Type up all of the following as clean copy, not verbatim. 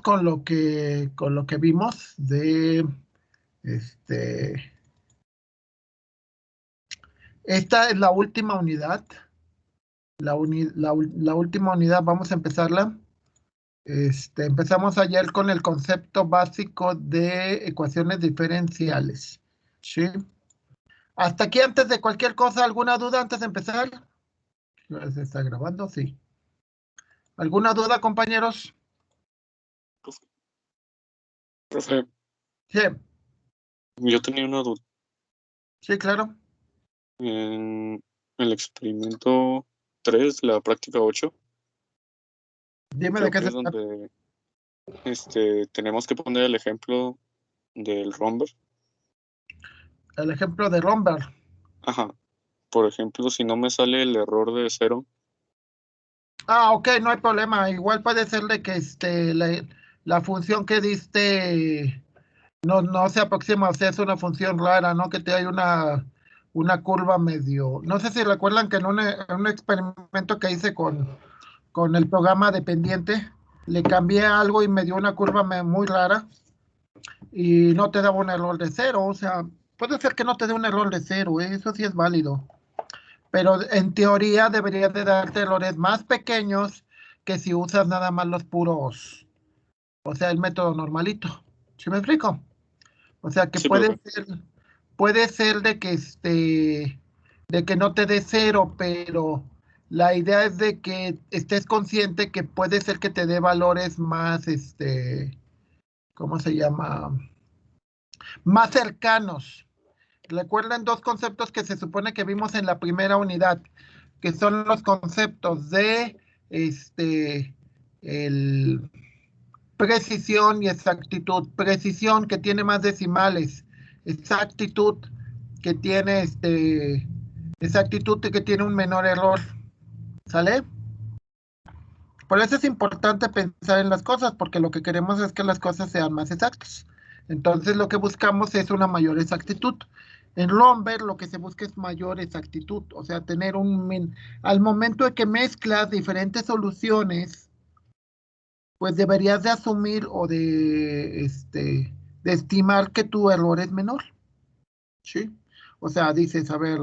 con lo que vimos de esta es la última unidad. La última unidad, vamos a empezarla. Empezamos ayer con el concepto básico de ecuaciones diferenciales. ¿Sí? Hasta aquí, antes de cualquier cosa, ¿alguna duda antes de empezar? ¿Se está grabando? Sí. ¿Alguna duda, compañeros? Profe, Sí, yo tenía una duda. sí, claro. En el experimento 3, la práctica 8, Dime de creo qué que se es trata. donde tenemos que poner el ejemplo del romber. El ejemplo de Romberg. Ajá. Por ejemplo, si no me sale el error de 0, Ah, ok, no hay problema. Igual puede ser de que la función que diste no se aproxima, o sea, es una función rara, ¿no? Que te hay una curva medio. No sé si recuerdan que en un experimento que hice con el programa dependiente, le cambié algo y me dio una curva muy rara y no te daba un error de cero. O sea, puede ser que no te dé un error de cero, ¿eh? Eso sí es válido. Pero en teoría debería de darte errores más pequeños que si usas nada más los puros, o sea, el método normalito. ¿Sí me explico? O sea, que sí, profe. puede ser de que no te dé cero, pero la idea es de que estés consciente que puede ser que te dé valores más, ¿cómo se llama? Más cercanos. Recuerden dos conceptos que se supone que vimos en la primera unidad, que son los conceptos de el precisión y exactitud. Precisión, que tiene más decimales. Exactitud, que tiene exactitud que tiene un menor error. ¿Sale? Por eso es importante pensar en las cosas, porque lo que queremos es que las cosas sean más exactas. Entonces lo que buscamos es una mayor exactitud. En Romberg lo que se busca es mayor exactitud, o sea, tener al momento de que mezclas diferentes soluciones, pues deberías de asumir o de estimar que tu error es menor, ¿sí? O sea, dices, a ver,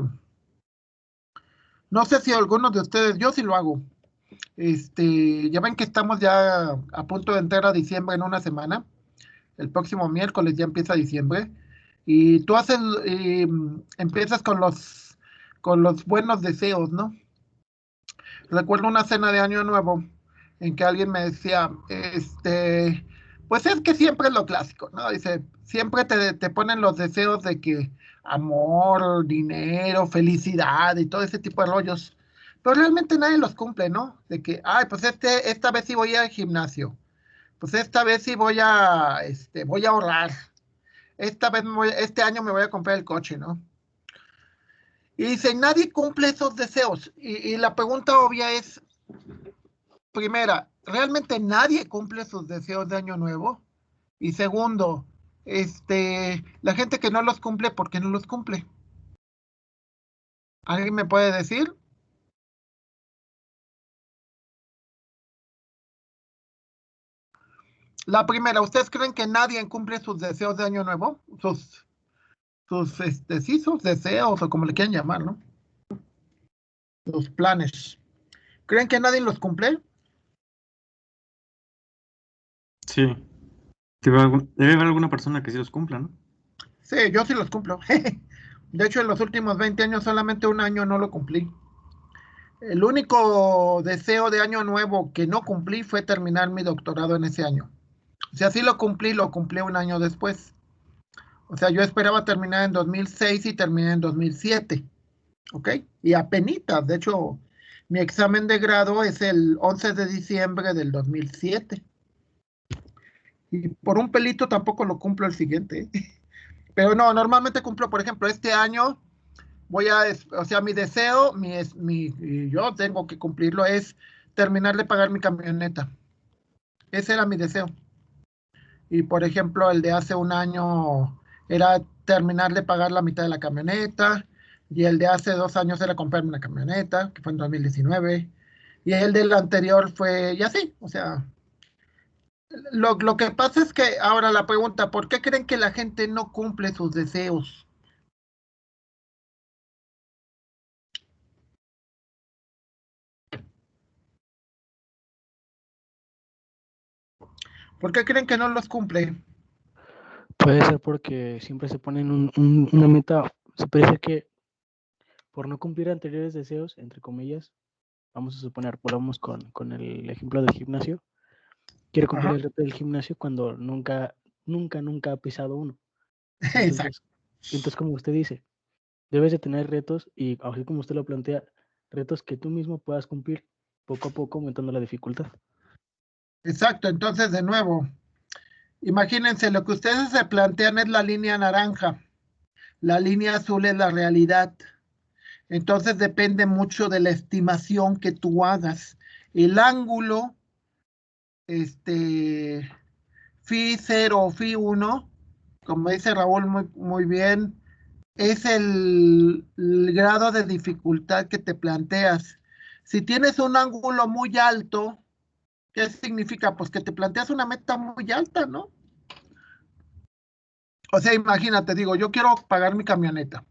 no sé si algunos de ustedes, yo sí lo hago. Ya ven que estamos ya a punto de entrar a diciembre en una semana. El próximo miércoles ya empieza diciembre. Y tú empiezas con los buenos deseos, ¿no? Recuerdo una cena de Año Nuevo en que alguien me decía, pues es que siempre es lo clásico, ¿no? Dice, siempre te ponen los deseos de que amor, dinero, felicidad y todo ese tipo de rollos, pero realmente nadie los cumple, ¿no? De que, ay, pues esta vez sí voy al gimnasio, pues esta vez sí voy a ahorrar, este año me voy a comprar el coche, ¿no? Y dice, nadie cumple esos deseos. Y la pregunta obvia es, primera, ¿realmente nadie cumple sus deseos de año nuevo? Y segundo, la gente que no los cumple, ¿por qué no los cumple? ¿Alguien me puede decir? La primera, ¿ustedes creen que nadie cumple sus deseos de año nuevo? Sí, sus deseos, o como le quieran llamar, ¿no? Sus planes. ¿Creen que nadie los cumple? Sí. Debe haber alguna persona que sí los cumpla, ¿no? Sí, yo sí los cumplo. De hecho, en los últimos 20 años solamente un año no lo cumplí. El único deseo de año nuevo que no cumplí fue terminar mi doctorado en ese año. O sea, sí lo cumplí un año después. O sea, yo esperaba terminar en 2006 y terminé en 2007. ¿Ok? Y apenitas, de hecho, mi examen de grado es el 11 de diciembre del 2007. Y por un pelito tampoco lo cumplo el siguiente. Pero no, normalmente cumplo, por ejemplo, este año o sea, mi deseo, y yo tengo que cumplirlo, es terminar de pagar mi camioneta. Ese era mi deseo. Y por ejemplo, el de hace un año era terminar de pagar la mitad de la camioneta. Y el de hace 2 años era comprarme una camioneta, que fue en 2019. Y el del anterior fue, y así, o sea, Lo que pasa es que ahora la pregunta, ¿por qué creen que la gente no cumple sus deseos? ¿Por qué creen que no los cumple? Puede ser porque siempre se ponen una meta. Se puede decir que por no cumplir anteriores deseos, entre comillas, vamos a suponer, volvamos con el ejemplo del gimnasio. Quiere cumplir Ajá. el reto del gimnasio cuando nunca ha pisado uno. Exacto. Entonces, como usted dice, debes de tener retos y, así como usted lo plantea, retos que tú mismo puedas cumplir poco a poco, aumentando la dificultad. Exacto. Entonces, de nuevo, imagínense, lo que ustedes se plantean es la línea naranja. La línea azul es la realidad. Entonces depende mucho de la estimación que tú hagas. El ángulo, phi 0 o phi 1, como dice Raúl muy bien, es el grado de dificultad que te planteas. Si tienes un ángulo muy alto, ¿qué significa? Pues que te planteas una meta muy alta, ¿no? O sea, imagínate, digo, yo quiero pagar mi camioneta.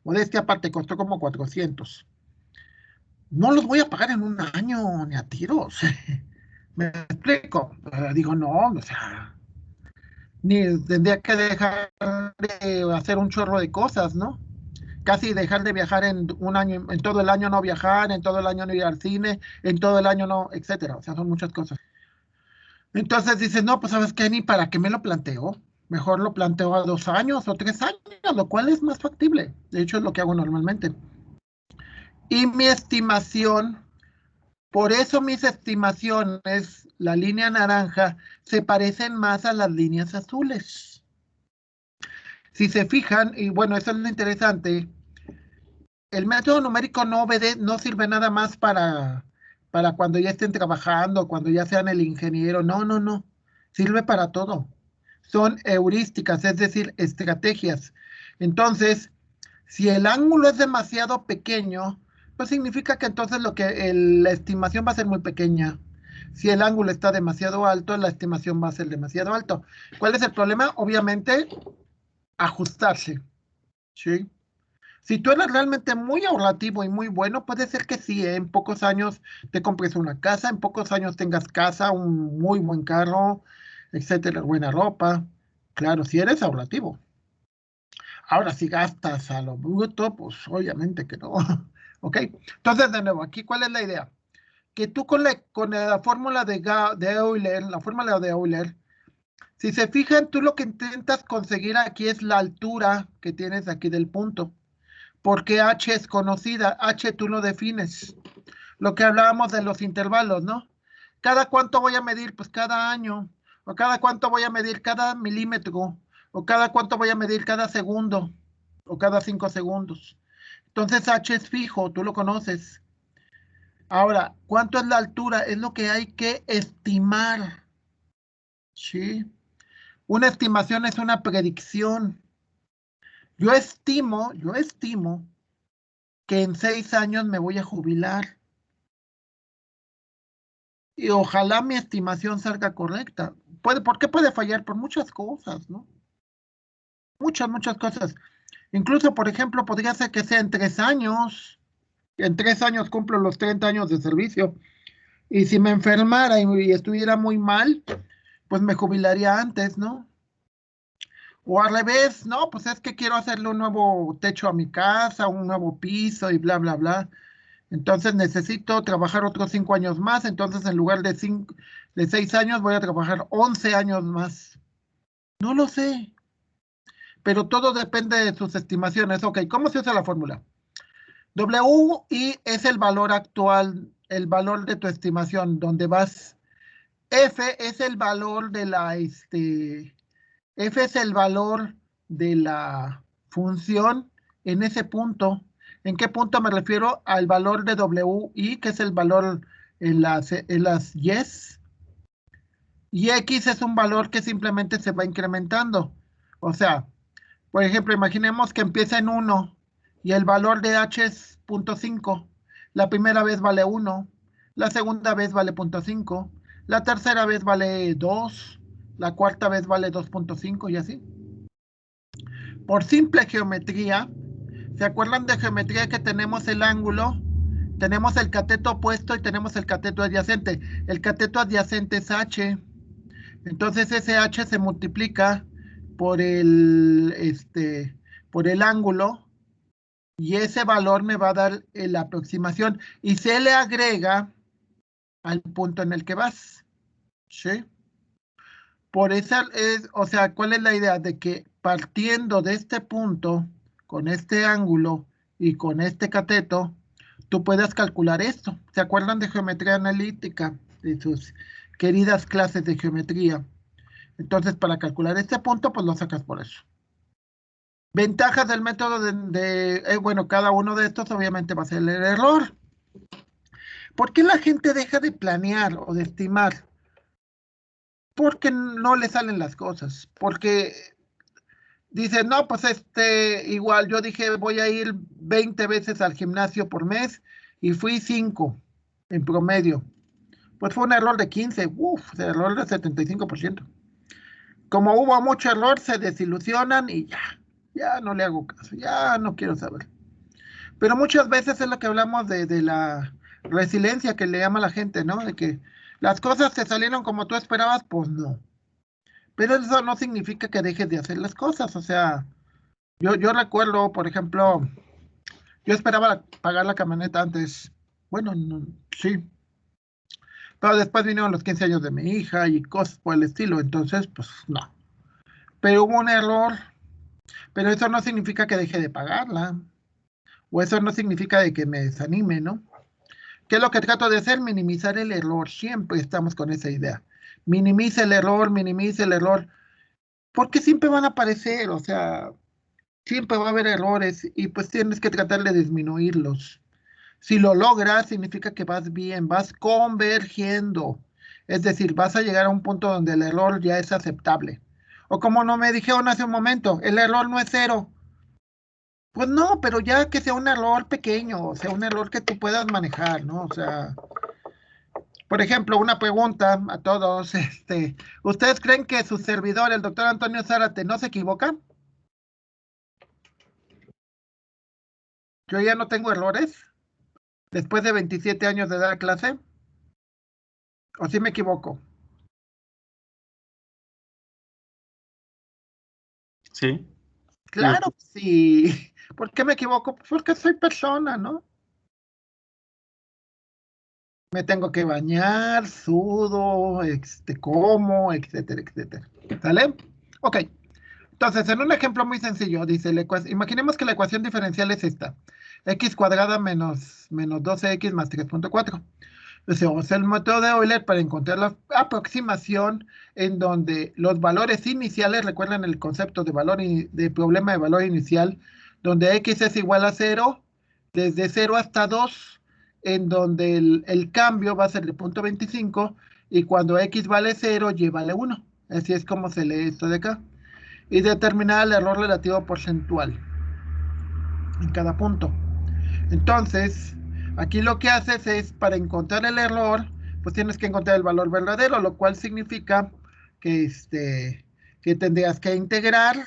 Modestia aparte, costó como 400. No los voy a pagar en un año, ni a tiros. ¿Me explico? Digo, no, o sea, ni tendría que dejar de hacer un chorro de cosas, ¿no? Casi dejar de viajar en un año, en todo el año no viajar, en todo el año no ir al cine, en todo el año no, etcétera. O sea, son muchas cosas. Entonces dices, no, pues sabes qué, ni para qué me lo planteo. Mejor lo planteo a 2 años o 3 años, lo cual es más factible. De hecho, es lo que hago normalmente. Y mi estimación, por eso mis estimaciones, la línea naranja, se parecen más a las líneas azules. Si se fijan, y bueno, eso es lo interesante, el método numérico no sirve nada más para cuando ya estén trabajando, cuando ya sean el ingeniero. No, no, no. Sirve para todo. Son heurísticas, es decir, estrategias. Entonces, si el ángulo es demasiado pequeño, pues significa que entonces la estimación va a ser muy pequeña. Si el ángulo está demasiado alto, la estimación va a ser demasiado alto. ¿Cuál es el problema? Obviamente, ajustarse. ¿Sí? Si tú eres realmente muy ahorrativo y muy bueno, puede ser que sí, en pocos años te compres una casa, en pocos años tengas casa, un muy buen carro, etcétera, buena ropa. Claro, si eres ahorrativo. Ahora, si gastas a lo bruto, pues obviamente que no. ¿Ok? Entonces, de nuevo, aquí, ¿cuál es la idea? Que tú con la fórmula de Euler, la fórmula de Euler, si se fijan, tú lo que intentas conseguir aquí es la altura que tienes aquí del punto. Porque H es conocida, H tú lo defines. Lo que hablábamos de los intervalos, ¿no? ¿Cada cuánto voy a medir? Pues cada año. O cada cuánto voy a medir cada milímetro. O cada cuánto voy a medir cada segundo. O cada 5 segundos. Entonces H es fijo, tú lo conoces. Ahora, ¿cuánto es la altura? Es lo que hay que estimar. ¿Sí? Una estimación es una predicción. Yo estimo que en 6 años me voy a jubilar. Y ojalá mi estimación salga correcta. ¿Por qué puede fallar? Por muchas cosas, ¿no? Muchas cosas. Incluso, por ejemplo, podría ser que sea en 3 años. En 3 años cumplo los 30 años de servicio. Y si me enfermara y estuviera muy mal, pues me jubilaría antes, ¿no? O al revés, no, pues es que quiero hacerle un nuevo techo a mi casa, un nuevo piso y bla, bla, bla. Entonces necesito trabajar otros 5 años más. Entonces en lugar de 6 años voy a trabajar 11 años más. No lo sé, pero todo depende de sus estimaciones. Ok, ¿cómo se usa la fórmula? WI es el valor actual, el valor de tu estimación, donde vas. F es el valor F es el valor de la función en ese punto. ¿En qué punto me refiero? Al valor de WI, que es el valor en las Yes. Y X es un valor que simplemente se va incrementando. O sea, por ejemplo, imaginemos que empieza en 1 y el valor de H es 0.5. La primera vez vale 1, la segunda vez vale 0.5, la tercera vez vale 2, la cuarta vez vale 2.5 y así. Por simple geometría, ¿se acuerdan de geometría que tenemos el ángulo? Tenemos el cateto opuesto y tenemos el cateto adyacente. El cateto adyacente es h. Entonces ese h se multiplica por por el ángulo y ese valor me va a dar la aproximación y se le agrega al punto en el que vas. ¿Sí? Por esa o sea, ¿cuál es la idea? De que partiendo de este punto, con este ángulo y con este cateto, tú puedas calcular esto. ¿Se acuerdan de geometría analítica? De sus queridas clases de geometría. Entonces, para calcular este punto, pues lo sacas por eso. Ventajas del método bueno, cada uno de estos obviamente va a ser el error. ¿Por qué la gente deja de planear o de estimar? Porque no le salen las cosas. Porque dice, no, pues igual yo dije voy a ir 20 veces al gimnasio por mes y fui 5 en promedio. Pues fue un error de 15, error de 75%. Como hubo mucho error, se desilusionan y ya no le hago caso, ya no quiero saber. Pero muchas veces es lo que hablamos de la resiliencia que le llama la gente, ¿no? De que las cosas te salieron como tú esperabas, pues no. Pero eso no significa que dejes de hacer las cosas, o sea, yo recuerdo, por ejemplo, yo esperaba pagar la camioneta antes, bueno, sí, pero después vinieron los 15 años de mi hija y cosas por el estilo, entonces, pues no. Pero hubo un error, pero eso no significa que deje de pagarla, o eso no significa de que me desanime, ¿no? ¿Qué es lo que trato de hacer? Minimizar el error, siempre estamos con esa idea. Minimiza el error, porque siempre van a aparecer, o sea, siempre va a haber errores y pues tienes que tratar de disminuirlos. Si lo logras, significa que vas bien, vas convergiendo. Es decir, vas a llegar a un punto donde el error ya es aceptable. O como no me dijeron hace un momento, el error no es 0. Pues no, pero ya que sea un error pequeño, o sea, un error que tú puedas manejar, ¿no? O sea, por ejemplo, una pregunta a todos, ¿ustedes creen que su servidor, el doctor Antonio Zárate, no se equivoca? Yo ya no tengo errores después de 27 años de dar clase. ¿O sí me equivoco? Sí. Claro, sí. ¿Por qué me equivoco? Pues porque soy persona, ¿no? Me tengo que bañar, sudo, como, etcétera, etcétera. ¿Sale? Ok. Entonces, en un ejemplo muy sencillo, dice, imaginemos que la ecuación diferencial es esta. X cuadrada menos 12x más 3.4. Usamos el método de Euler para encontrar la aproximación en donde los valores iniciales, recuerden el concepto de problema de valor inicial, donde x es igual a 0, desde 0 hasta 2, en donde el cambio va a ser de 0.25, y cuando x vale 0, y vale 1. Así es como se lee esto de acá. Y determinar el error relativo porcentual en cada punto. Entonces, aquí lo que haces es, para encontrar el error, pues tienes que encontrar el valor verdadero, lo cual significa que, que tendrías que integrar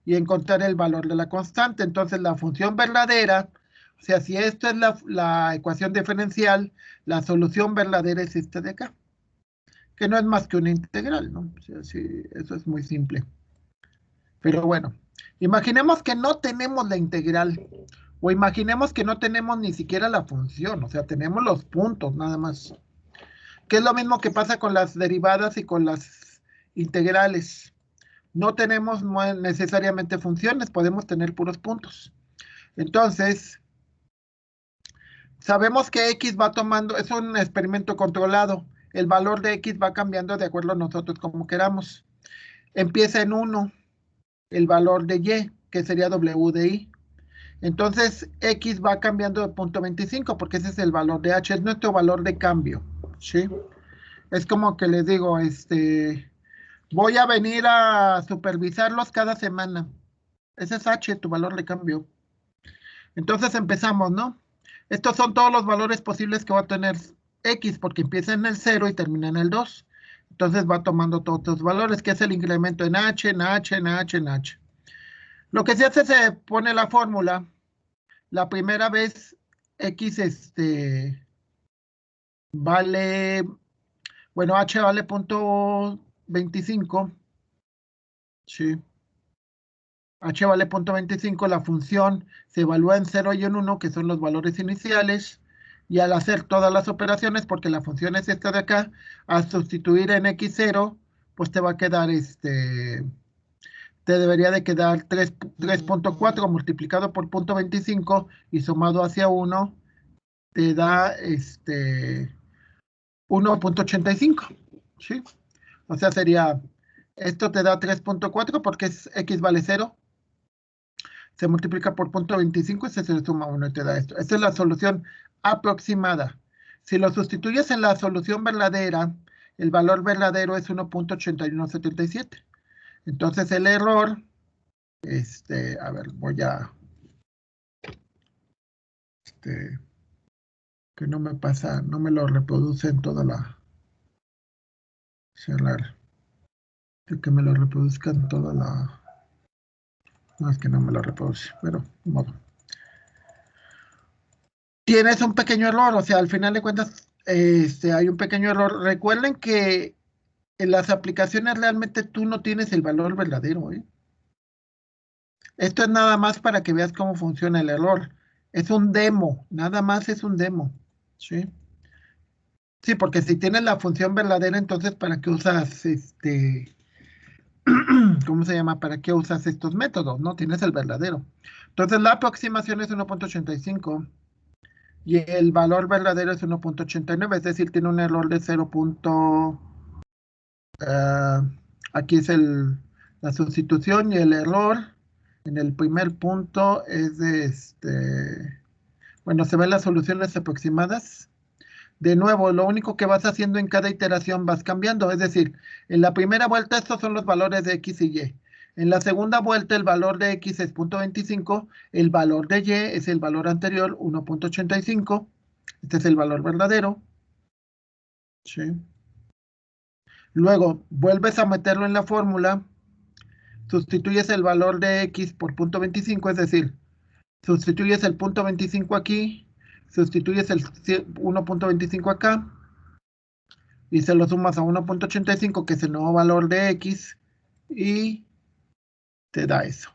y encontrar el valor de la constante. Entonces, la función verdadera, o sea, si esto es la ecuación diferencial, la solución verdadera es esta de acá, que no es más que una integral, ¿no? O sea, sí, eso es muy simple. Pero bueno, imaginemos que no tenemos la integral. O imaginemos que no tenemos ni siquiera la función, o sea, tenemos los puntos nada más. Que es lo mismo que pasa con las derivadas y con las integrales. No tenemos necesariamente funciones, podemos tener puros puntos. Entonces, sabemos que x va tomando, es un experimento controlado. El valor de x va cambiando de acuerdo a nosotros como queramos. Empieza en 1, el valor de y, que sería w de i. Entonces, x va cambiando de 0.25 porque ese es el valor de h, es nuestro valor de cambio, ¿sí? Es como que les digo, voy a venir a supervisarlos cada semana. Ese es h, tu valor de cambio. Entonces empezamos, ¿no? Estos son todos los valores posibles que va a tener X porque empieza en el 0 y termina en el 2. Entonces va tomando todos los valores, que es el incremento en H, en H, en H, en H. Lo que se hace, se pone la fórmula. La primera vez X vale, bueno, H vale 0.25. Sí. H vale 0.25, la función se evalúa en 0 y en 1, que son los valores iniciales, y al hacer todas las operaciones, porque la función es esta de acá, al sustituir en X0, pues te va a quedar, te debería de quedar 3.4 multiplicado por 0.25 y sumado hacia 1, te da 1.85, ¿sí? O sea, sería, esto te da 3.4 porque X vale 0. Se multiplica por 0.25 y se suma 1 y te da esto. Esta es la solución aproximada. Si lo sustituyes en la solución verdadera, el valor verdadero es 1.8177. Entonces el error, a ver, voy a, que no me pasa, no me lo reproduce en toda la, cerrar, que me lo reproduzca en toda la, no es que no me lo reproduce, pero de modo. Tienes un pequeño error, o sea, al final de cuentas, hay un pequeño error. Recuerden que en las aplicaciones realmente tú no tienes el valor verdadero, ¿eh? Esto es nada más para que veas cómo funciona el error. Es un demo, nada más es un demo, ¿sí? Sí, porque si tienes la función verdadera, entonces ¿para qué usas ¿cómo se llama? ¿Para qué usas estos métodos? No tienes el verdadero. Entonces la aproximación es 1.85. Y el valor verdadero es 1.89, es decir, tiene un error de 0. Aquí es la sustitución y el error en el primer punto es de bueno, se ven las soluciones aproximadas. De nuevo, lo único que vas haciendo en cada iteración vas cambiando, es decir, en la primera vuelta estos son los valores de X y Y. En la segunda vuelta el valor de X es 0.25, el valor de Y es el valor anterior, 1.85. Este es el valor verdadero. ¿Sí? Luego, vuelves a meterlo en la fórmula, sustituyes el valor de X por 0.25, es decir, sustituyes el 0.25 aquí, sustituyes el 1.25 acá, y se lo sumas a 1.85, que es el nuevo valor de X, y te da eso.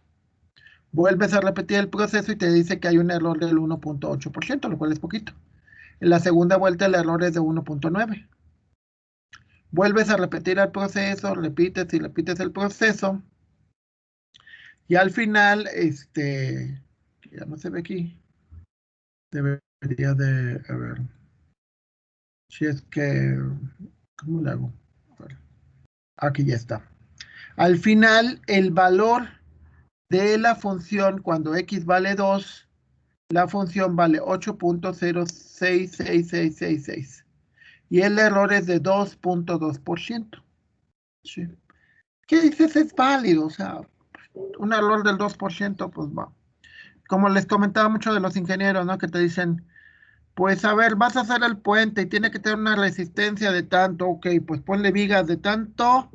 Vuelves a repetir el proceso y te dice que hay un error del 1.8%, lo cual es poquito. En la segunda vuelta el error es de 1.9. Vuelves a repetir el proceso, repites y repites el proceso. Y al final, ya no se ve aquí. Debería de, a ver. Si es que, ¿cómo le hago? A ver, aquí ya está. Al final, el valor de la función, cuando X vale 2, la función vale 8.066666. Y el error es de 2.2%. ¿Sí? ¿Qué dices? Es válido, o sea, un error del 2%, pues va. Como les comentaba mucho de los ingenieros, ¿no? Que te dicen, pues a ver, vas a hacer el puente y tiene que tener una resistencia de tanto, ok, pues ponle vigas de tanto,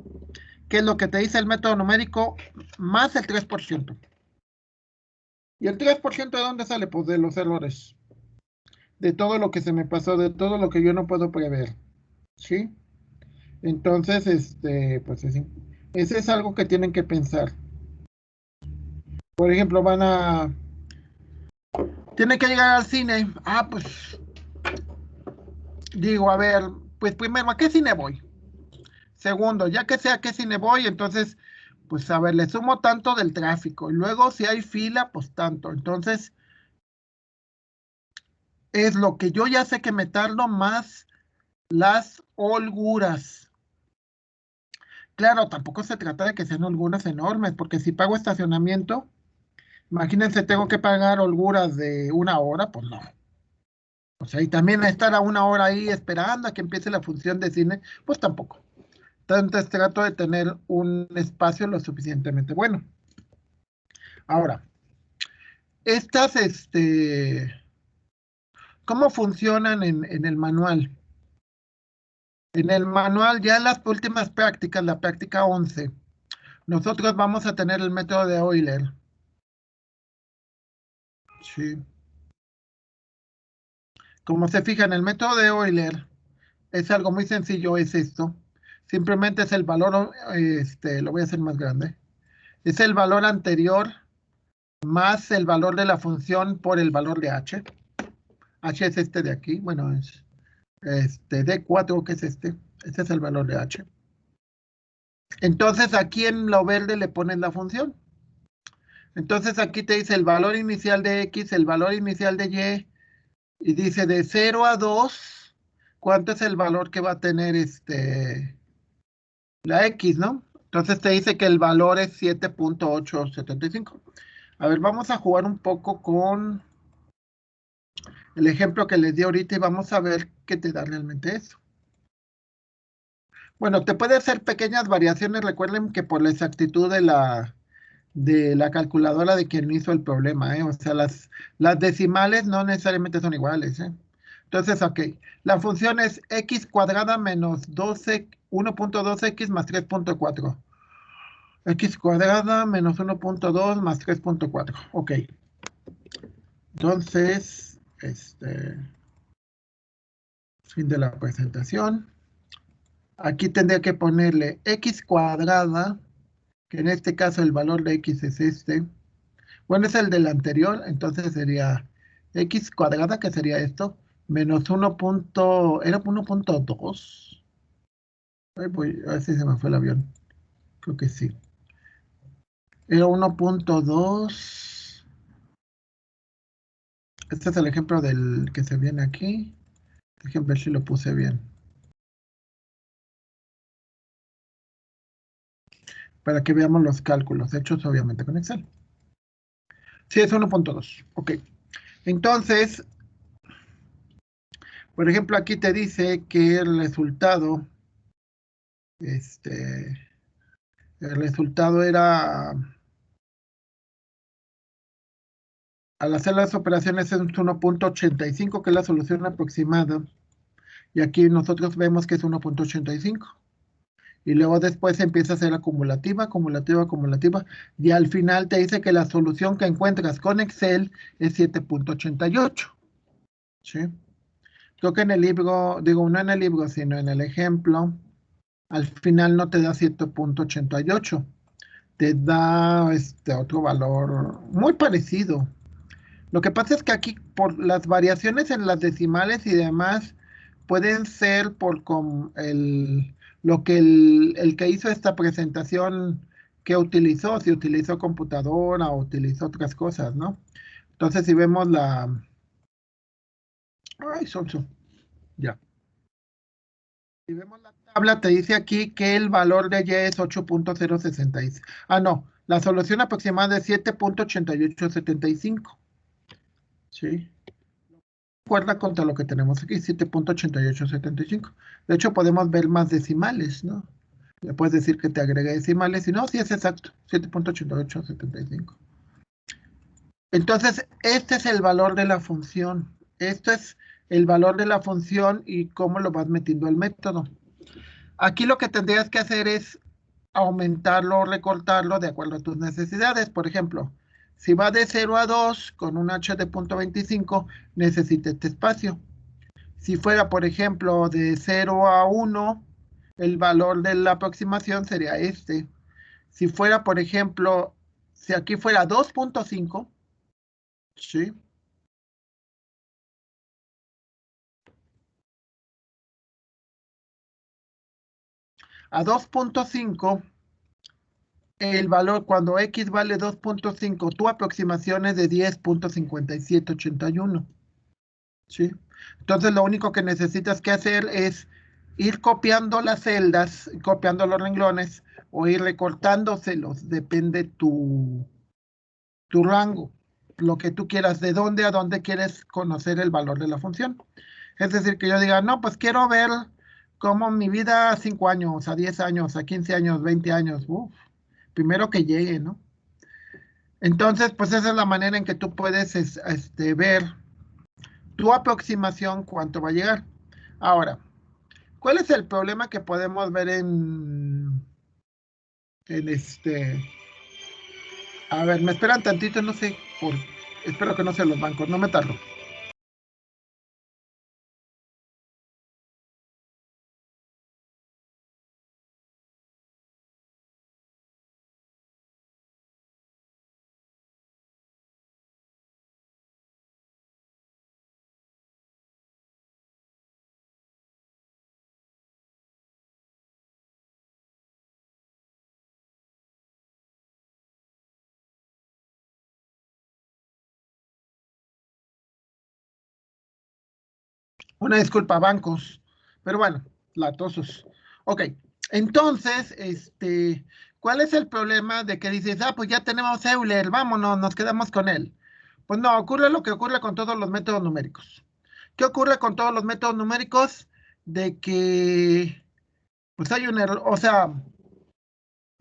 que es lo que te dice el método numérico, más el 3%. ¿Y el 3% de dónde sale? Pues de los errores. De todo lo que se me pasó, de todo lo que yo no puedo prever. ¿Sí? Entonces, pues ese es algo que tienen que pensar. Por ejemplo, tienen que llegar al cine. Ah, pues, digo, a ver, pues primero, ¿a qué cine voy? Segundo, ya que sé a qué cine voy, entonces, pues a ver, le sumo tanto del tráfico. Y luego, si hay fila, pues tanto. Entonces, es lo que yo ya sé que me tardo más las holguras. Claro, tampoco se trata de que sean holguras enormes, porque si pago estacionamiento, imagínense, tengo que pagar holguras de 1 hora, pues no. O sea, y también estar a 1 hora ahí esperando a que empiece la función de cine, pues tampoco. Entonces trato de tener un espacio lo suficientemente bueno. Ahora, estas, ¿cómo funcionan en el manual? En el manual, ya en las últimas prácticas, la práctica 11, nosotros vamos a tener el método de Euler. Sí. Como se fijan, el método de Euler es algo muy sencillo, es esto. Simplemente es el valor, lo voy a hacer más grande. Es el valor anterior más el valor de la función por el valor de h. H es este de aquí, bueno, es D4, que es este. Este es el valor de h. Entonces aquí en lo verde le pones la función. Entonces aquí te dice el valor inicial de x, el valor inicial de y, y dice de 0 a 2, ¿cuánto es el valor que va a tener la x, no? Entonces te dice que el valor es 7.875. A ver, vamos a jugar un poco con el ejemplo que les di ahorita y vamos a ver qué te da realmente eso. Bueno, te puede hacer pequeñas variaciones. Recuerden que por la exactitud de la calculadora de quien hizo el problema, ¿eh? O sea, las decimales no necesariamente son iguales, ¿eh? Entonces, ok, la función es x cuadrada menos 1.2x más 3.4. X cuadrada menos 1.2 más 3.4. Ok. Entonces, fin de la presentación. Aquí tendría que ponerle x cuadrada, que en este caso el valor de x es este. Bueno, es el del anterior, entonces sería x cuadrada, que sería esto, menos ¿era 1.2? A ver si se me fue el avión. Creo que sí. Era 1.2. Este es el ejemplo del que se viene aquí. Déjenme ver si lo puse bien. Para que veamos los cálculos hechos obviamente con Excel. Sí, es 1.2. Ok. Entonces, por ejemplo, aquí te dice que el resultado era, al hacer las operaciones es 1.85, que es la solución aproximada. Y aquí nosotros vemos que es 1.85. Y luego después empieza a ser acumulativa, acumulativa, acumulativa. Y al final te dice que la solución que encuentras con Excel es 7.88. ¿Sí? Creo que en el libro, digo, no en el libro, sino en el ejemplo, al final no te da 7.88. Te da otro valor muy parecido. Lo que pasa es que aquí, por las variaciones en las decimales y demás, pueden ser por lo que el que hizo esta presentación que utilizó, si utilizó computadora o utilizó otras cosas, ¿no? Entonces, si vemos Ay, sonso. Ya. Si vemos la tabla, te dice aquí que el valor de y es 8.066. Ah, no. La solución aproximada es 7.8875. ¿Sí? Recuerda contra lo que tenemos aquí, 7.8875. De hecho, podemos ver más decimales, ¿no? Le puedes decir que te agregue decimales y no, sí es exacto, 7.8875. Entonces, este es el valor de la función. Esto es el valor de la función y cómo lo vas metiendo al método. Aquí lo que tendrías que hacer es aumentarlo o recortarlo de acuerdo a tus necesidades. Por ejemplo, si va de 0 a 2 con un h de 0.25, necesita este espacio. Si fuera, por ejemplo, de 0 a 1, el valor de la aproximación sería este. Si fuera, por ejemplo, si aquí fuera 2.5, ¿sí? A 2.5, el valor cuando x vale 2.5, tu aproximación es de 10.5781. ¿Sí? Entonces lo único que necesitas que hacer es ir copiando las celdas, copiando los renglones o ir recortándoselos, depende tu rango, lo que tú quieras, de dónde a dónde quieres conocer el valor de la función. Es decir, que yo diga, no, pues quiero ver cómo mi vida a 5 años, a 10 años, a 15 años, 20 años, primero que llegue, ¿no? Entonces, pues esa es la manera en que tú puedes ver tu aproximación, cuánto va a llegar. Ahora, ¿Cuál es el problema que podemos ver a ver, me esperan tantito, no sé, espero que no sean los bancos, no me tardo. Una disculpa, bancos. Pero bueno, latosos. Ok, entonces, ¿cuál es el problema de que dices, pues ya tenemos Euler, vámonos, nos quedamos con él? Pues no, ocurre lo que ocurre con todos los métodos numéricos. ¿Qué ocurre con todos los métodos numéricos? De que, pues hay un error, o sea,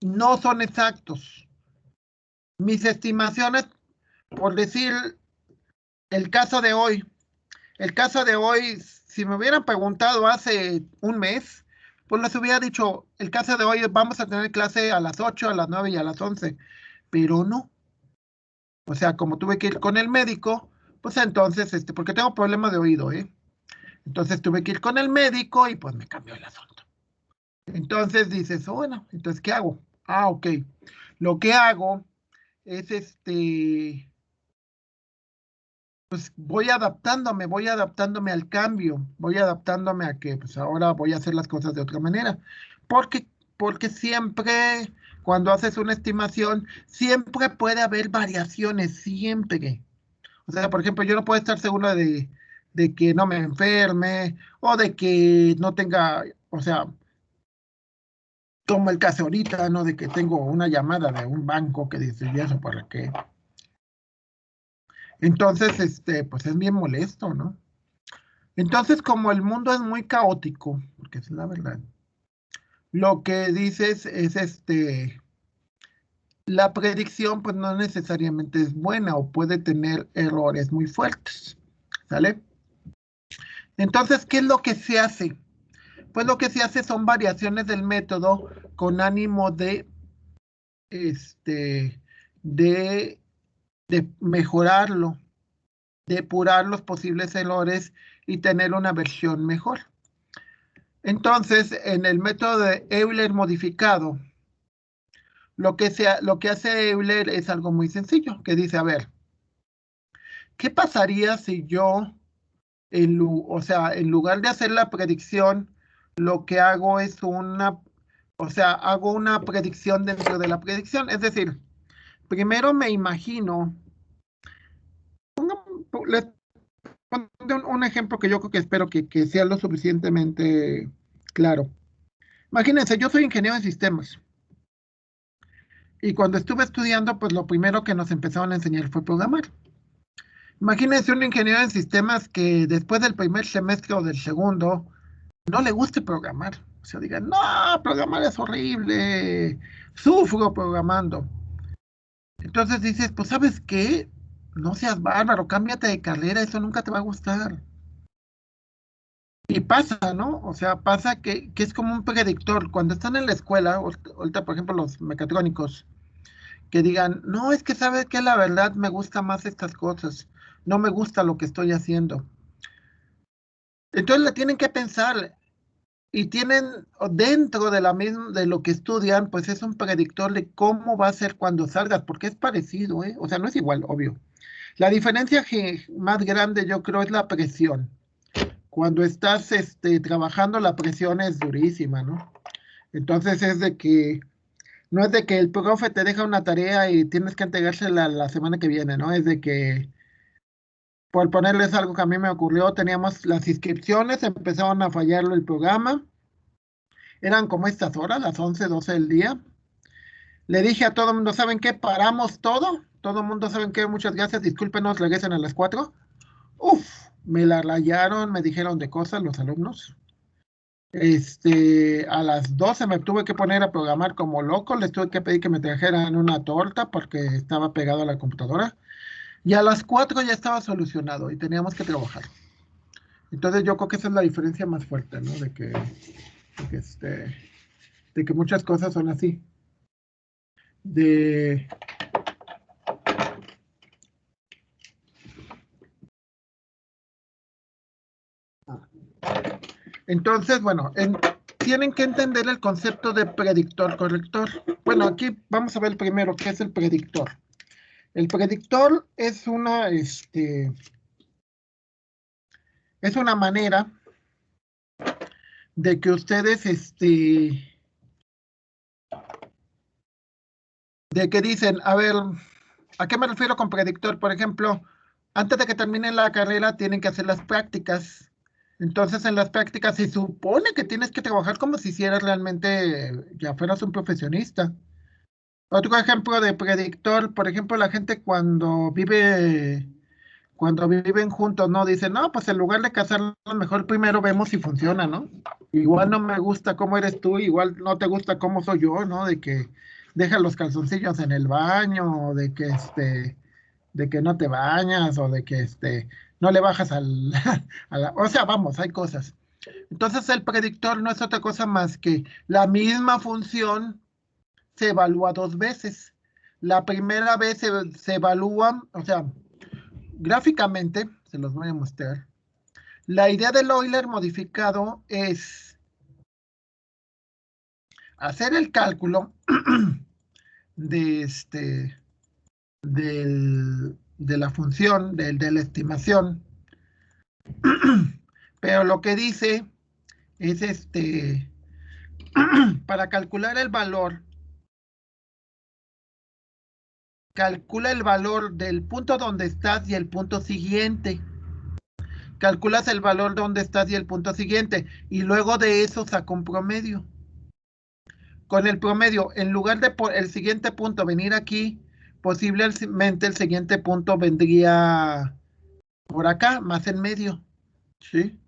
no son exactos. Mis estimaciones, por decir el caso de hoy, si me hubieran preguntado hace un mes, pues les hubiera dicho, el caso de hoy vamos a tener clase a las 8, a las 9 y a las 11, pero no. O sea, como tuve que ir con el médico, pues entonces, porque tengo problemas de oído, ¿eh? Entonces tuve que ir con el médico y pues me cambió el asunto. Entonces dices, bueno, entonces, ¿qué hago? Ah, ok. Lo que hago es pues voy adaptándome al cambio, voy adaptándome a que pues ahora voy a hacer las cosas de otra manera. Porque siempre, cuando haces una estimación, siempre puede haber variaciones, siempre. O sea, por ejemplo, yo no puedo estar seguro de que no me enferme o de que no tenga, o sea, como el caso ahorita, ¿no? De que tengo una llamada de un banco que dice, ¿y eso para qué? Entonces, pues es bien molesto, ¿no? Entonces, como el mundo es muy caótico, porque es la verdad, lo que dices es la predicción pues no necesariamente es buena o puede tener errores muy fuertes, ¿sale? Entonces, ¿qué es lo que se hace? Pues lo que se hace son variaciones del método con ánimo este, de, de mejorarlo, depurar los posibles errores y tener una versión mejor. Entonces, en el método de Euler modificado, lo que hace Euler es algo muy sencillo, que dice, a ver, ¿qué pasaría si yo, en lugar de hacer la predicción, lo que hago es hago una predicción dentro de la predicción? Es decir, primero me imagino, les pongo un ejemplo que yo creo que espero que sea lo suficientemente claro. Imagínense, yo soy ingeniero en sistemas. Y cuando estuve estudiando, pues lo primero que nos empezaron a enseñar fue programar. Imagínense un ingeniero en sistemas que después del primer semestre o del segundo no le guste programar. O sea, digan, no, programar es horrible, sufro programando. Entonces dices, pues ¿sabes qué? No seas bárbaro, cámbiate de carrera, eso nunca te va a gustar. Y pasa, ¿no? O sea, pasa que es como un predictor. Cuando están en la escuela, ahorita por ejemplo los mecatrónicos, que digan, no, es que sabes que la verdad me gusta más estas cosas, no me gusta lo que estoy haciendo. Entonces le tienen que pensar y tienen dentro de lo que estudian, pues es un predictor de cómo va a ser cuando salgas, porque es parecido, ¿eh? O sea, no es igual, obvio. La diferencia más grande yo creo es la presión. Cuando estás trabajando, la presión es durísima, ¿no? Entonces es de que no es de que el profe te deja una tarea y tienes que entregársela la semana que viene, ¿no? Es de que, por ponerles algo que a mí me ocurrió, teníamos las inscripciones, empezaron a fallarlo el programa. Eran como estas horas, las 11, 12 del día. Le dije a todo el mundo, ¿saben qué? Paramos todo. Todo el mundo, ¿saben qué? Muchas gracias, discúlpenos, regresen a las 4. Uf, me la rayaron, me dijeron de cosas los alumnos. A las 12 me tuve que poner a programar como loco, les tuve que pedir que me trajeran una torta porque estaba pegado a la computadora y a las 4 ya estaba solucionado y teníamos que trabajar. Entonces yo creo que esa es la diferencia más fuerte, ¿no? De que muchas cosas son así. Entonces, bueno, tienen que entender el concepto de predictor-corrector. Bueno, aquí vamos a ver primero qué es el predictor. El predictor es una manera de que ustedes, de que dicen, a ver, ¿a qué me refiero con predictor? Por ejemplo, antes de que terminen la carrera tienen que hacer las prácticas. Entonces, en las prácticas se supone que tienes que trabajar como si hicieras realmente, ya fueras un profesionista. Otro ejemplo de predictor, por ejemplo, la gente cuando viven juntos, ¿no? Dicen, no, pues en lugar de casarnos, mejor primero vemos si funciona, ¿no? Igual no me gusta cómo eres tú, igual no te gusta cómo soy yo, ¿no? De que deja los calzoncillos en el baño, o de que no te bañas, o de que no le bajas o sea, vamos, hay cosas. Entonces el predictor no es otra cosa más que la misma función se evalúa dos veces. La primera vez se evalúa, o sea, gráficamente, se los voy a mostrar. La idea del Euler modificado es hacer el cálculo de de la función, de la estimación, pero lo que dice es para calcular el valor, calcula el valor del punto donde estás y el punto siguiente. Calculas el valor donde estás y el punto siguiente, y luego de eso saca un promedio. Con el promedio, en lugar de por el siguiente punto venir aquí, posiblemente el siguiente punto vendría por acá, más en medio. ¿Sí?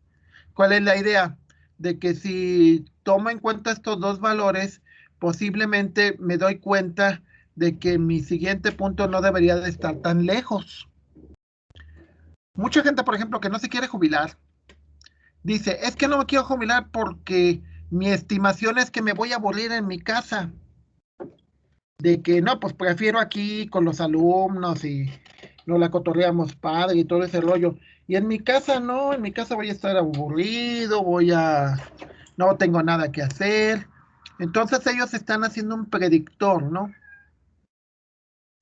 ¿Cuál es la idea? De que si tomo en cuenta estos dos valores, posiblemente me doy cuenta de que mi siguiente punto no debería de estar tan lejos. Mucha gente, por ejemplo, que no se quiere jubilar, dice, es que no me quiero jubilar porque mi estimación es que me voy a aburrir en mi casa. De que no, pues prefiero aquí con los alumnos y nos la cotorreamos padre y todo ese rollo. Y en mi casa no, en mi casa voy a estar aburrido, no tengo nada que hacer. Entonces ellos están haciendo un predictor, ¿no?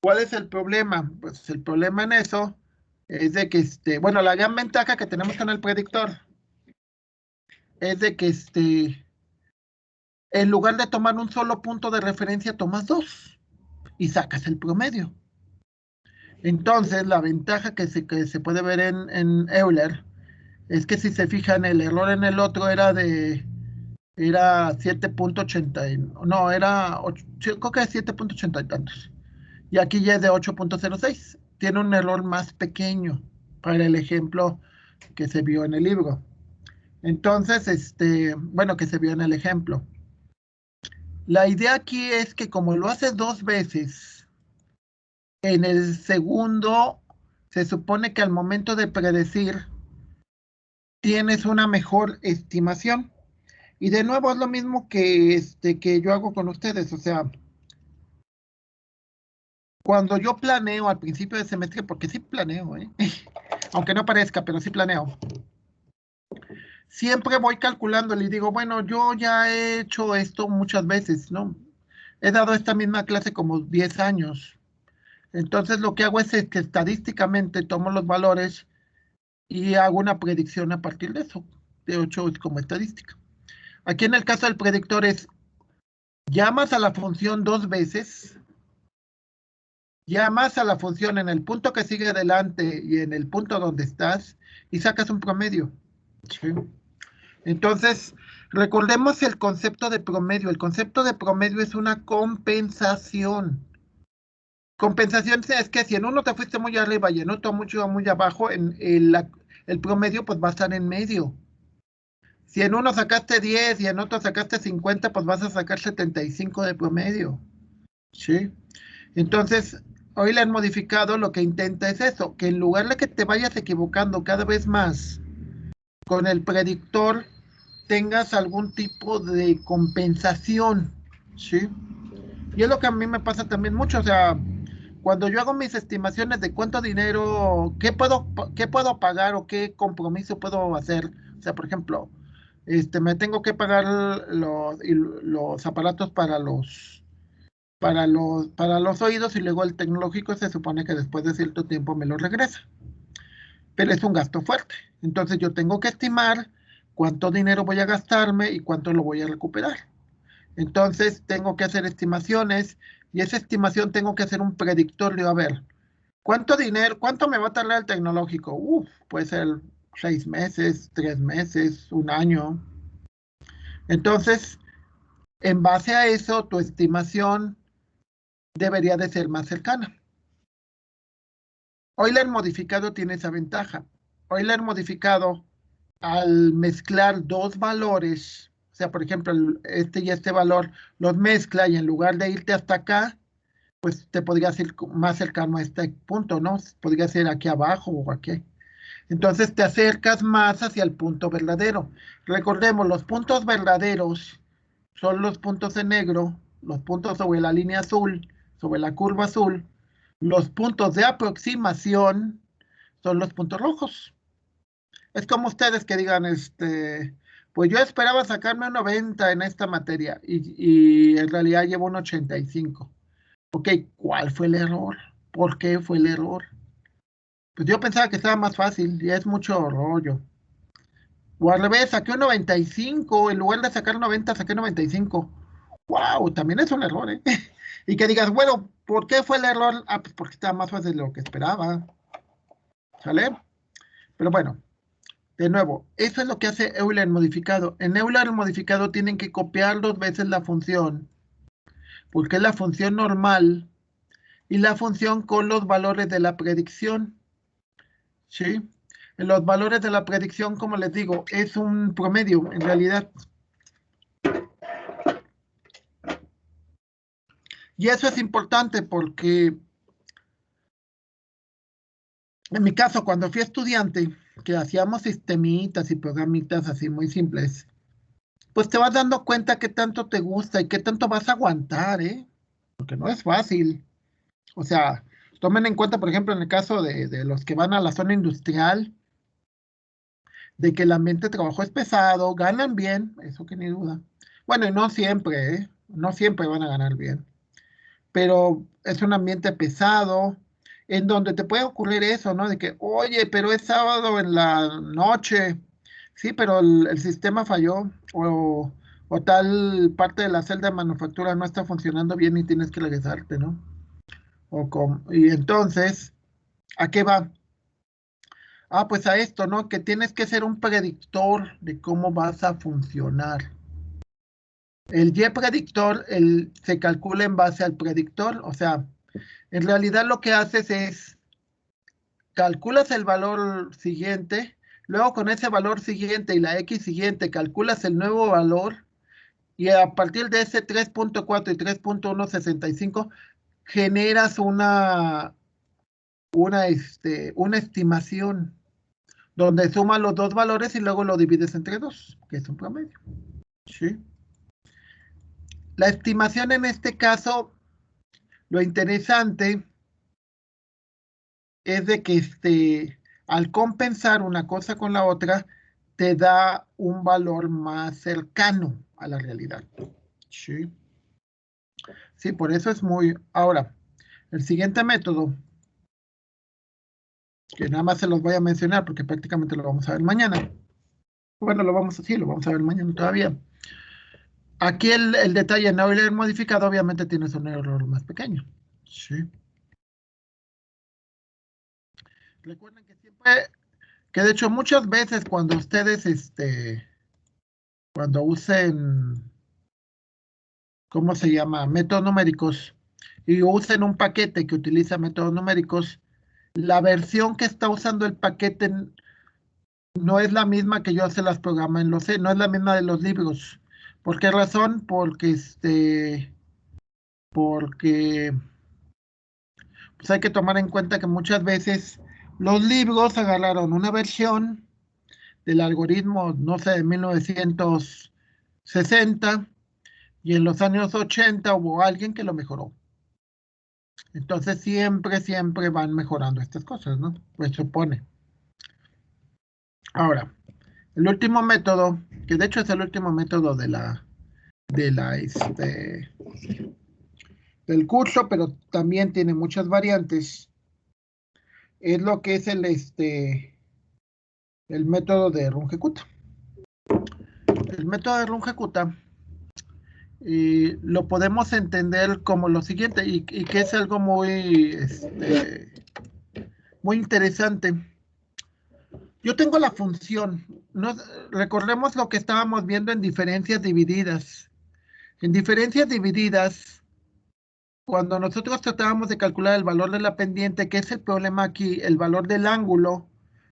¿Cuál es el problema? Pues el problema en eso es de que, bueno, la gran ventaja que tenemos con el predictor es de que, en lugar de tomar un solo punto de referencia, tomas dos y sacas el promedio. Entonces, la ventaja que se puede ver en Euler es que si se fijan, el error en el otro era 7.80, no, creo que es 7.80 y tantos. Y aquí ya es de 8.06. Tiene un error más pequeño para el ejemplo que se vio en el libro. Entonces, bueno, que se vio en el ejemplo. La idea aquí es que como lo haces dos veces, en el segundo se supone que al momento de predecir tienes una mejor estimación. Y de nuevo es lo mismo que yo hago con ustedes. O sea, cuando yo planeo al principio de semestre, porque sí planeo, aunque no parezca, pero sí planeo. Siempre voy calculando y digo, bueno, yo ya he hecho esto muchas veces, ¿no? He dado esta misma clase como 10 años. Entonces lo que hago es que estadísticamente tomo los valores y hago una predicción a partir de eso. De 8 como estadística. Aquí en el caso del predictor es, llamas a la función dos veces, llamas a la función en el punto que sigue adelante y en el punto donde estás y sacas un promedio. ¿Sí? Entonces, recordemos el concepto de promedio. El concepto de promedio es una compensación. Compensación es que si en uno te fuiste muy arriba y en otro muy abajo, en el promedio pues va a estar en medio. Si en uno sacaste 10 y en otro sacaste 50, pues vas a sacar 75 de promedio. ¿Sí? Entonces, hoy le han modificado, lo que intenta es eso, que en lugar de que te vayas equivocando cada vez más con el predictor tengas algún tipo de compensación, ¿sí? Y es lo que a mí me pasa también mucho, o sea, cuando yo hago mis estimaciones de cuánto dinero, qué puedo pagar o qué compromiso puedo hacer, o sea, por ejemplo, me tengo que pagar los aparatos para los oídos y luego el tecnológico se supone que después de cierto tiempo me lo regresa. Pero es un gasto fuerte. Entonces yo tengo que estimar cuánto dinero voy a gastarme y cuánto lo voy a recuperar. Entonces tengo que hacer estimaciones y esa estimación tengo que hacer un predictor de, a ver, ¿cuánto dinero, cuánto me va a tardar el tecnológico? Puede ser 6 meses, 3 meses, un año. Entonces, en base a eso, tu estimación debería de ser más cercana. Euler modificado tiene esa ventaja. Euler modificado, al mezclar dos valores, o sea, por ejemplo, este y este valor, los mezcla y en lugar de irte hasta acá, pues te podrías ir más cercano a este punto, ¿no? Podría ser aquí abajo o aquí. Entonces te acercas más hacia el punto verdadero. Recordemos, los puntos verdaderos son los puntos en negro, los puntos sobre la línea azul, sobre la curva azul. Los puntos de aproximación son los puntos rojos. Es como ustedes que digan, pues yo esperaba sacarme un 90 en esta materia y en realidad llevo un 85. Ok, ¿cuál fue el error? ¿Por qué fue el error? Pues yo pensaba que estaba más fácil y es mucho rollo. O al revés, saqué un 95, en lugar de sacar 90, saqué 95. ¡Wow! También es un error, ¿eh? Y que digas, bueno, ¿por qué fue el error? Ah, pues porque estaba más fácil de lo que esperaba. ¿Sale? Pero bueno, de nuevo, eso es lo que hace Euler modificado. En Euler modificado tienen que copiar 2 veces la función, porque es la función normal y la función con los valores de la predicción. ¿Sí? Los valores de la predicción, como les digo, es un promedio en realidad. Y eso es importante porque en mi caso, cuando fui estudiante, que hacíamos sistemitas y programitas así muy simples, pues te vas dando cuenta qué tanto te gusta y qué tanto vas a aguantar, ¿eh? Porque no es fácil. O sea, tomen en cuenta, por ejemplo, en el caso de los que van a la zona industrial, de que el ambiente de trabajo es pesado, ganan bien, eso que ni duda. Bueno, y no siempre, ¿eh? No siempre van a ganar bien, pero es un ambiente pesado, en donde te puede ocurrir eso, ¿no? De que, oye, pero es sábado en la noche, sí, pero el sistema falló, o tal parte de la celda de manufactura no está funcionando bien y tienes que regresarte, ¿no? Y entonces, ¿a qué va? Ah, pues a esto, ¿no? Que tienes que ser un predictor de cómo vas a funcionar. El Y predictor se calcula en base al predictor, o sea, en realidad lo que haces es, calculas el valor siguiente, luego con ese valor siguiente y la X siguiente, calculas el nuevo valor, y a partir de ese 3.4 y 3.165, generas una estimación, donde sumas los dos valores y luego lo divides entre dos, que es un promedio. ¿Sí? La estimación en este caso, lo interesante es de que al compensar una cosa con la otra, te da un valor más cercano a la realidad. Sí, sí, por eso es muy... Ahora, el siguiente método, que nada más se los voy a mencionar porque prácticamente lo vamos a ver mañana. Bueno, lo vamos a ver mañana todavía. Aquí el detalle en Euler modificado obviamente tienes un error más pequeño. Sí. Recuerden que siempre, que de hecho muchas veces cuando ustedes, cuando usen, ¿cómo se llama? Métodos numéricos y usen un paquete que utiliza métodos numéricos, la versión que está usando el paquete no es la misma que yo se las programa en los C, no es la misma de los libros. ¿Por qué razón? Porque pues hay que tomar en cuenta que muchas veces los libros agarraron una versión del algoritmo, no sé, de 1960, y en los años 80 hubo alguien que lo mejoró. Entonces siempre van mejorando estas cosas, ¿no? Pues supone. Ahora, el último método, que de hecho es el último método del curso, pero también tiene muchas variantes, es lo que es el método de Runge-Kutta. El método de Runge-Kutta lo podemos entender como lo siguiente, y que es algo muy interesante. Yo tengo la función, recordemos lo que estábamos viendo en diferencias divididas. En diferencias divididas, cuando nosotros tratábamos de calcular el valor de la pendiente, que es el problema aquí, el valor del ángulo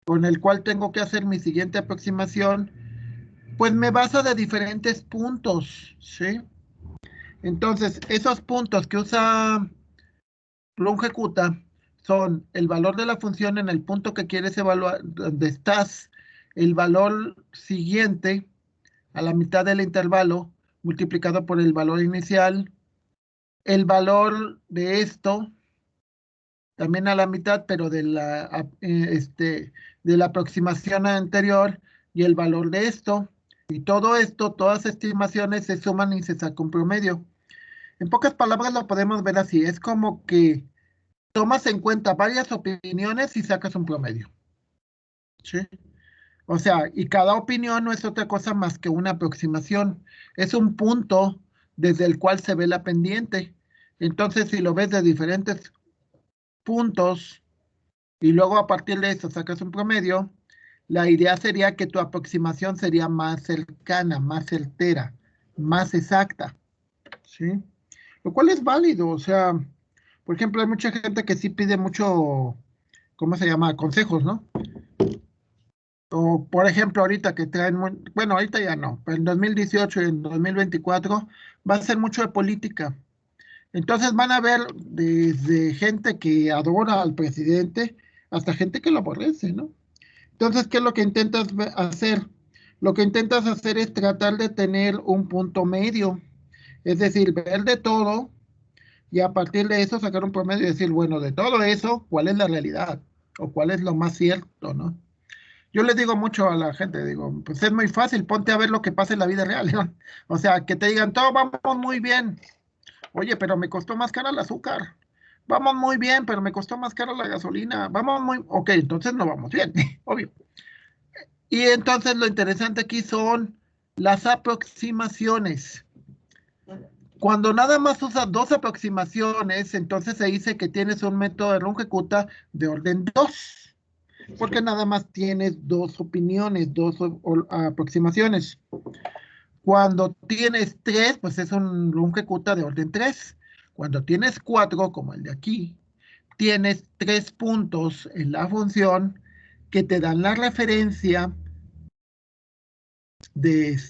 con el cual tengo que hacer mi siguiente aproximación, pues me basa de diferentes puntos, ¿sí? Entonces, esos puntos que usa Runge-Kutta son el valor de la función en el punto que quieres evaluar, donde estás, el valor siguiente a la mitad del intervalo multiplicado por el valor inicial, el valor de esto también a la mitad, pero de la aproximación anterior, y el valor de esto, y todo esto, todas estimaciones se suman y se saca un promedio. En pocas palabras lo podemos ver así, es como que tomas en cuenta varias opiniones y sacas un promedio, ¿sí? O sea, y cada opinión no es otra cosa más que una aproximación, es un punto desde el cual se ve la pendiente. Entonces, si lo ves de diferentes puntos y luego a partir de eso sacas un promedio, la idea sería que tu aproximación sería más cercana, más certera, más exacta, ¿sí? Lo cual es válido, o sea, por ejemplo, hay mucha gente que sí pide mucho, ¿cómo se llama? Consejos, ¿no? O, por ejemplo, ahorita que traen, bueno, ahorita ya no, pero en 2018 y en 2024 va a ser mucho de política. Entonces van a ver desde gente que adora al presidente hasta gente que lo aborrece, ¿no? Entonces, ¿qué es lo que intentas hacer? Lo que intentas hacer es tratar de tener un punto medio, es decir, ver de todo y a partir de eso sacar un promedio y decir, bueno, de todo eso, ¿cuál es la realidad? O cuál es lo más cierto, ¿no? Yo les digo mucho a la gente, digo, pues es muy fácil, ponte a ver lo que pasa en la vida real, ¿no? O sea, que te digan, todo vamos muy bien. Oye, pero me costó más cara el azúcar. Vamos muy bien, pero me costó más cara la gasolina. Vamos muy... Ok, entonces no vamos bien, obvio. Y entonces lo interesante aquí son las aproximaciones. Cuando nada más usas dos aproximaciones, entonces se dice que tienes un método de Runge-Kutta de orden 2, porque nada más tienes dos opiniones, dos aproximaciones. Cuando tienes 3, pues es un Runge-Kutta de orden 3. Cuando tienes 4, como el de aquí, tienes 3 puntos en la función que te dan la referencia de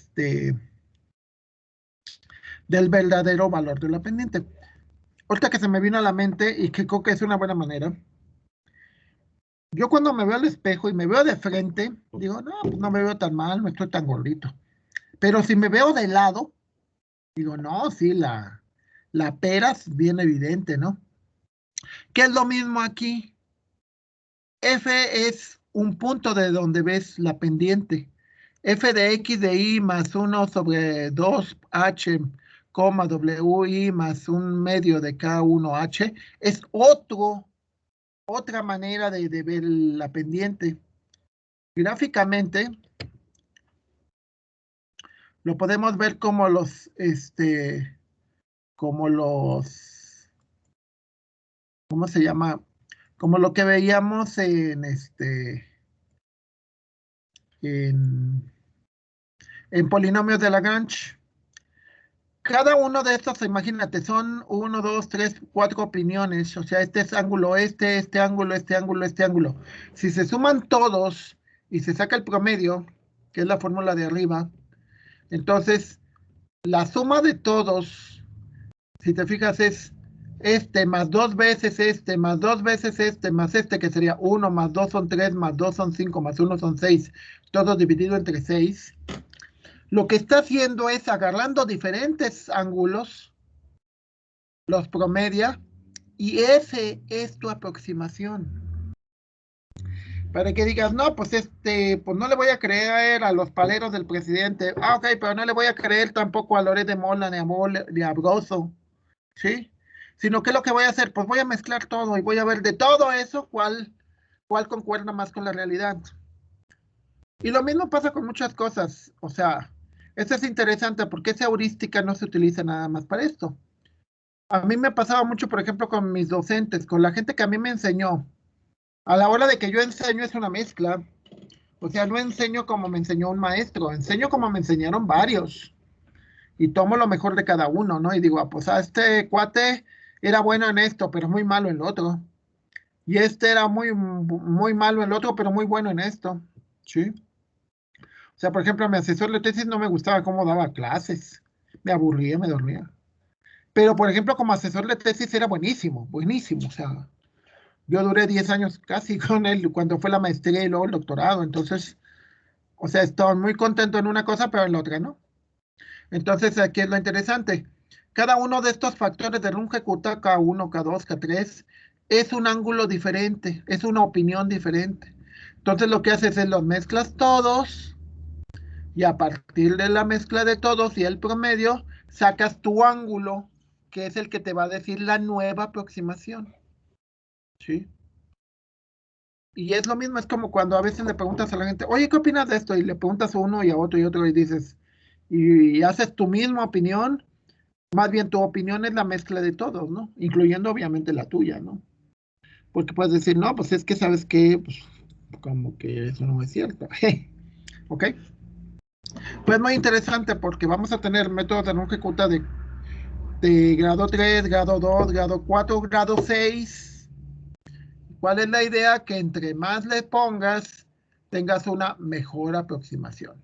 del verdadero valor de la pendiente. Ahorita que se me vino a la mente y que creo que es una buena manera, yo cuando me veo al espejo y me veo de frente, digo, no, pues no me veo tan mal, no estoy tan gordito. Pero si me veo de lado, digo, no, sí, la pera es bien evidente, ¿no? ¿Qué es lo mismo aquí? F es un punto de donde ves la pendiente. F de X de Y más 1 sobre 2H, WI más un medio de K1H es otra manera de ver la pendiente. Gráficamente lo podemos ver como ¿cómo se llama? Como lo que veíamos en polinomios de Lagrange. Cada uno de estos, imagínate, son 1, 2, 3, 4 opiniones. O sea, este es ángulo, este ángulo, este ángulo, este ángulo. Si se suman todos y se saca el promedio, que es la fórmula de arriba, entonces la suma de todos, si te fijas, es este más 2 veces este, más 2 veces este, más este que sería 1, más 2 son 3, más 2 son 5, más 1 son 6, todo dividido entre 6. Lo que está haciendo es agarrando diferentes ángulos, los promedia, y ese es tu aproximación. Para que digas, no, pues pues no le voy a creer a los paleros del presidente. Ah, ok, pero no le voy a creer tampoco a Loret de Mola ni a Broso, ¿sí? Sino que lo que voy a hacer, pues voy a mezclar todo y voy a ver de todo eso cuál concuerda más con la realidad. Y lo mismo pasa con muchas cosas. O sea, esto es interesante porque esa heurística no se utiliza nada más para esto. A mí me pasaba mucho, por ejemplo, con mis docentes, con la gente que a mí me enseñó. A la hora de que yo enseño es una mezcla. O sea, no enseño como me enseñó un maestro, enseño como me enseñaron varios. Y tomo lo mejor de cada uno, ¿no? Y digo, pues este cuate era bueno en esto, pero muy malo en lo otro. Y este era muy malo en lo otro, pero muy bueno en esto. ¿Sí? O sea, por ejemplo, a mi asesor de tesis no me gustaba cómo daba clases. Me aburría, me dormía. Pero, por ejemplo, como asesor de tesis era buenísimo, buenísimo. O sea, yo duré 10 años casi con él cuando fue la maestría y luego el doctorado. Entonces, o sea, estoy muy contento en una cosa, pero en la otra no. Entonces, aquí es lo interesante. Cada uno de estos factores de Runge, K1, K2, K3 es un ángulo diferente, es una opinión diferente. Entonces, lo que haces es los mezclas todos y a partir de la mezcla de todos y el promedio, sacas tu ángulo, que es el que te va a decir la nueva aproximación. ¿Sí? Y es lo mismo, es como cuando a veces le preguntas a la gente, oye, ¿qué opinas de esto? Y le preguntas a uno y a otro y otro y dices, y haces tu misma opinión, más bien tu opinión es la mezcla de todos, ¿no? Incluyendo obviamente la tuya, ¿no? Porque puedes decir, no, pues es que sabes que, pues, como que eso no es cierto. ¿Ok? Pues muy interesante porque vamos a tener métodos de no ejecuta de grado 3, grado 2, grado 4, grado 6. ¿Cuál es la idea? Que entre más le pongas, tengas una mejor aproximación.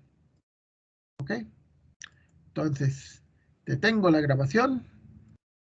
¿Ok? Entonces, detengo la grabación.